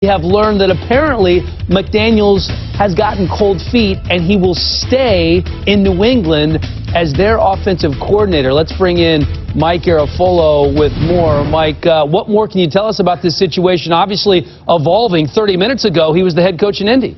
We have learned that apparently McDaniels has gotten cold feet and he will stay in New England as their offensive coordinator. Let's bring in Mike Garafolo with more. Mike, what more can you tell us about this situation? Obviously evolving. 30 minutes ago, he was the head coach in Indy.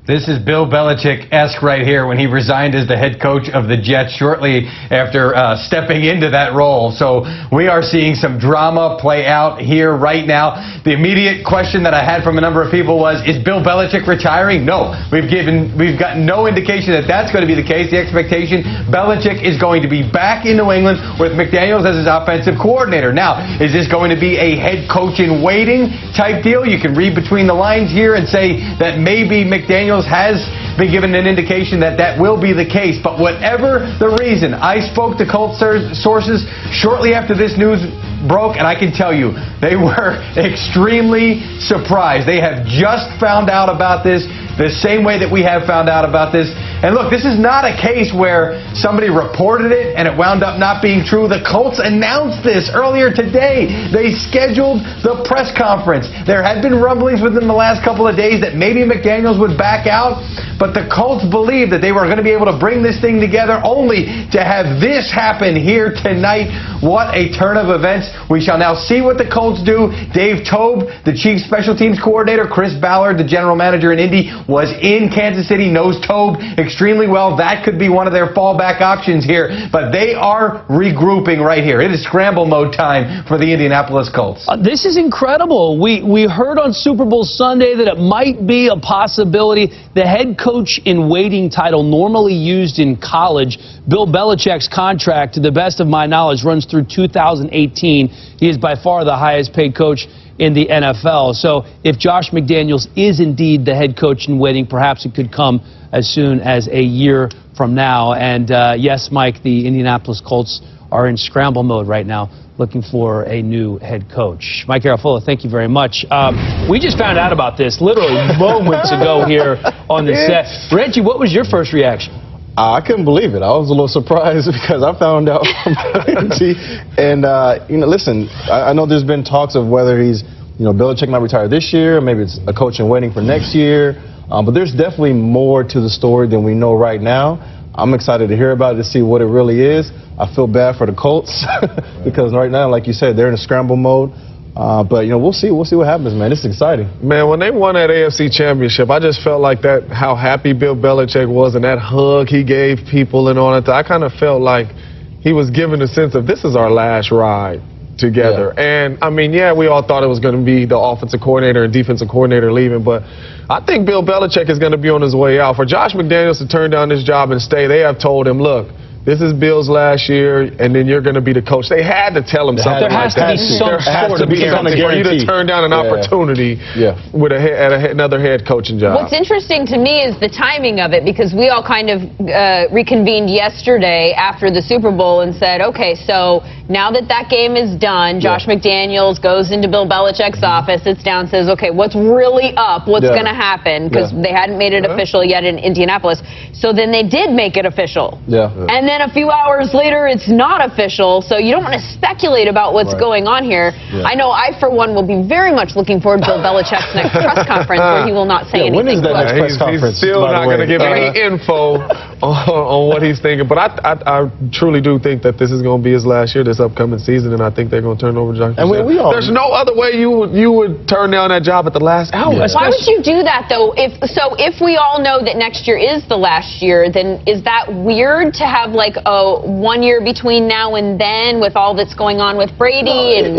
This is Bill Belichick-esque right here when he resigned as the head coach of the Jets shortly after stepping into that role. So we are seeing some drama play out here right now. The immediate question that I had from a number of people was, is Bill Belichick retiring? No. We've gotten no indication that that's going to be the case. The expectation, Belichick is going to be back in New England with McDaniels as his offensive coordinator. Now, is this going to be a head coach in waiting type deal? You can read between the lines here and say that maybe McDaniels has been given an indication that that will be the case. But whatever the reason, I spoke to Colts sources shortly after this news broke, and I can tell you, they were extremely surprised. They have just found out about this the same way that we have found out about this. And look, this is not a case where somebody reported it and it wound up not being true. The Colts announced this earlier today. They scheduled the press conference. There had been rumblings within the last couple of days that maybe McDaniels would back out, but the Colts believed that they were going to be able to bring this thing together only to have this happen here tonight. What a turn of events. We shall now see what the Colts do. Dave Toub, the chief special teams coordinator, Chris Ballard, the general manager in Indy, was in Kansas City, knows Toub extremely well. That could be one of their fallback options here, but they are regrouping right here. It is scramble mode time for the Indianapolis Colts. This is incredible. We heard on Super Bowl Sunday that it might be a possibility. The head coach in waiting title normally used in college. Bill Belichick's contract, to the best of my knowledge, runs through 2018. He is by far the highest paid coach in the NFL. So if Josh McDaniels is indeed the head coach in waiting, perhaps it could come as soon as a year from now. And yes, Mike, the Indianapolis Colts are in scramble mode right now, looking for a new head coach. Mike Garafolo, thank you very much. We just found out about this literally moments ago here on the set. Reggie, what was your first reaction? I couldn't believe it. I was a little surprised because I found out from Reggie. And, listen, I know there's been talks of whether he's, Belichick might retire this year, maybe it's a coach in waiting for next year. But there's definitely more to the story than we know right now. I'm excited to hear about it, to see what it really is. I feel bad for the Colts because right now, like you said, they're in a scramble mode. But, we'll see what happens, man. It's exciting. Man, when they won that AFC championship, I just felt like that, how happy Bill Belichick was and that hug he gave people and all that. I kind of felt like he was given a sense of this is our last ride together. Yeah. And, I mean, we all thought it was going to be the offensive coordinator and defensive coordinator leaving, but I think Bill Belichick is going to be on his way out. For Josh McDaniels to turn down this job and stay, they have told him, look, this is Bill's last year, and then you're going to be the coach. They had to tell him something like that. There has to be some sort of guarantee for you to turn down an opportunity with another head coaching job. What's interesting to me is the timing of it, because we all kind of reconvened yesterday after the Super Bowl and said, okay, so now that game is done, Josh McDaniels goes into Bill Belichick's office, sits down, says, okay, what's really up? What's going to happen? Because they hadn't made it official yet in Indianapolis. So then they did make it official. And then a few hours later, it's not official, so you don't want to speculate about what's going on here. I know I, for one, will be very much looking forward to Bill Belichick's next press conference, where he will not say anything. When is that next press conference? He's still not going to give any info on what he's thinking. But I truly do think that this is going to be his last year, this upcoming season, and I think they're going to turn over Josh. And there's no other way you would turn down that job at the last hour. Why would you do that, though? If we all know that next year is the last year, then is that weird to have like a 1 year between now and then with all that's going on with Brady and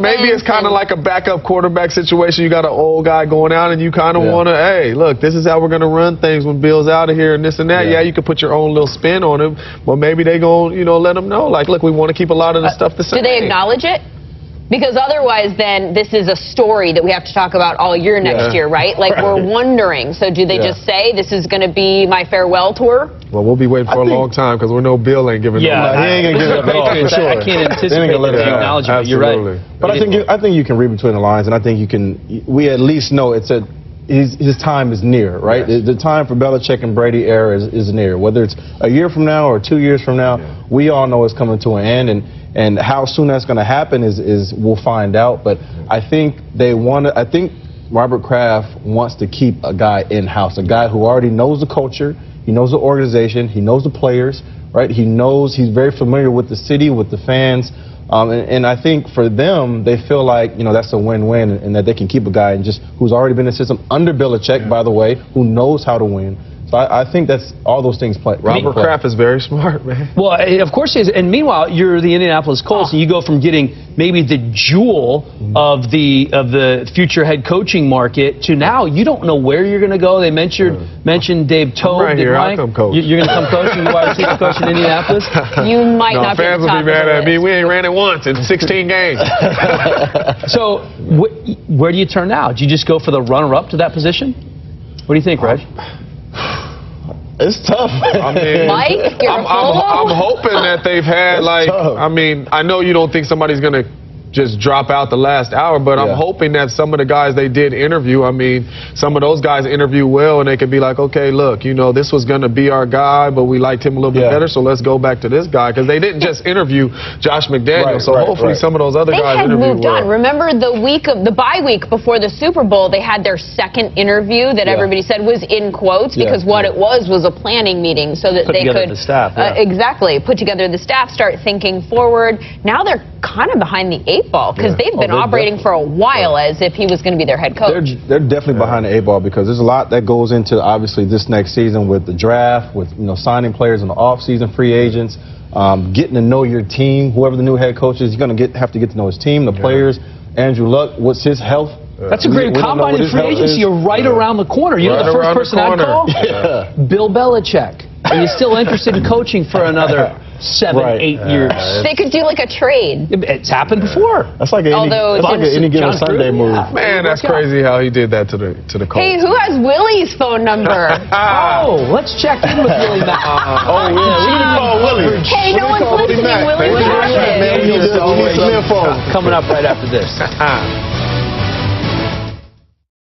maybe it's kind of like a backup quarterback situation. You got an old guy going out and you kind of want to, hey, look, this is how we're going to run things when Bill's out of here and this and that. You could put your own little spin on him, but maybe they going to let them know, like, look, we want to keep a lot of the stuff the same. Do they acknowledge it? Because otherwise, then, this is a story that we have to talk about all year next year, right? Like, we're wondering. So do they just say, this is going to be my farewell tour? Well, we'll be waiting for a long time because we know Bill ain't giving he ain't going to give it up. I can't anticipate the acknowledgement. You're right. But I think you can read between the lines, and I think we at least know his time is near, right? The time for Belichick and Brady era is near. Whether it's a year from now or 2 years from now, we all know it's coming to an end. And how soon that's going to happen is we'll find out. But I think I think Robert Kraft wants to keep a guy in-house, a guy who already knows the culture, he knows the organization, he knows the players, right? He's very familiar with the city, with the fans. And I think for them, they feel like, that's a win-win, and that they can keep a guy who's already been in the system under Belichick, by the way, who knows how to win. So I think that's all those things play. Robert Kraft is very smart, man. Well, of course he is. And meanwhile, you're the Indianapolis Colts, and you go from getting maybe the jewel of the future head coaching market to now you don't know where you're going to go. They mentioned Dave Tobe. Right here, I'll come coach. You're going to come coach and wide receiver coach in Indianapolis? You might not be fans will be mad at me. We ain't ran it once in 16 games. So where do you turn now? Do you just go for the runner-up to that position? What do you think, Reg? It's tough. I mean, Mike, I'm hoping that they've had I know you don't think somebody's gonna just drop out the last hour, but I'm hoping that some of the guys they did interview, some of those guys interview well, and they could be like, okay, look, this was gonna be our guy, but we liked him a little bit better, so let's go back to this guy, because they didn't just interview Josh McDaniels, hopefully some of those other guys interview well. They had moved on. Remember the bye week before the Super Bowl, they had their second interview that everybody said was in quotes, because what it was a planning meeting so that they could the staff, exactly put together the staff, start thinking forward. Now they're kind of behind the eight ball, because they've been operating for a while as if he was going to be their head coach. They're definitely behind the eight ball, because there's a lot that goes into obviously this next season with the draft, with signing players in the offseason, free agents, getting to know your team. Whoever the new head coach is, you're going to have to get to know his team, the players. Andrew Luck, what's his health? That's a great combine in free agency. You're right around the corner. You know the first person I'd call? Bill Belichick. Are you still interested in coaching for another 7-8 years? They could do like a trade. It's happened before. That's like any given Sunday move. Man, that's crazy how he did that to the Colts. Hey, who has Willie's phone number? Let's check in with Willie Mack. We need to call Willie. Hey, no one's listening. Willie, what happened? Coming up right after this.